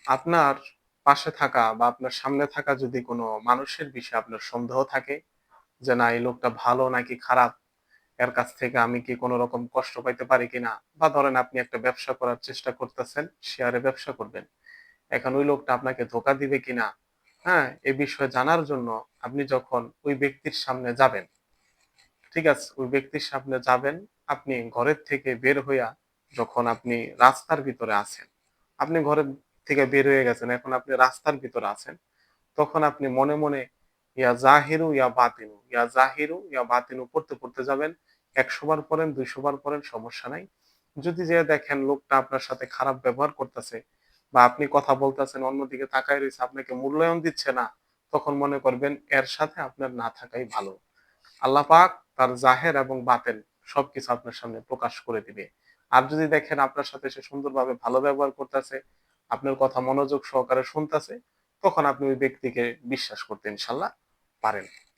আপনার পাশে থাকা বা আপনার সামনে থাকা যদি কোনো মানুষের বিষয়ে আপনার সন্দেহ থাকে যে না এই লোকটা ভালো নাকি খারাপ, এর কাছ থেকে আমি কি কোনো রকম কষ্ট পাইতে পারি কিনা, বা ধরেন আপনি একটা ব্যবসা করার চেষ্টা করতেছেন, শেয়ারে ব্যবসা করবেন, এখন ওই লোকটা আপনাকে ধোকা দিবে কিনা, হ্যাঁ, এ বিষয়ে জানার জন্য আপনি যখন ওই ব্যক্তির সামনে যাবেন, ঠিক আছে, ওই ব্যক্তির সামনে যাবেন, আপনি ঘরের থেকে বের হইয়া যখন আপনি রাস্তার ভিতরে আছেন, আপনি ঘরের থেকে বের হয়ে গেছেন, এখন আপনি রাস্তার ভিতরে আছেন, তখন আপনি মনে মনে ইয়া জাহিরু ইয়া বাতিনু, ইয়া জাহিরু ইয়া বাতিনু পড়তে পড়তে যাবেন। ১০০ বার পড়েন, ২০০ বার পড়েন, সমস্যা নাই। যদি যেয়ে দেখেন লোকটা আপনার সাথে খারাপ ব্যবহার করতেছে বা আপনি কথা বলতেছেন অন্যদিকে তাকায় রইছে, আপনাকে মূল্যায়ন দিচ্ছে না, তখন মনে করবেন এর সাথে আপনার না থাকাই ভালো। আল্লাহ পাক তার জাহের এবং বাতেন সবকিছু আপনার সামনে প্রকাশ করে দিবে। আর যদি দেখেন আপনার সাথে সে সুন্দরভাবে ভালো ব্যবহার করতেছে, আপনার কথা মনোযোগ সহকারে শুনতেছে, তখন আপনি ওই ব্যক্তিকে বিশ্বাস করতে ইনশাল্লাহ পারেন।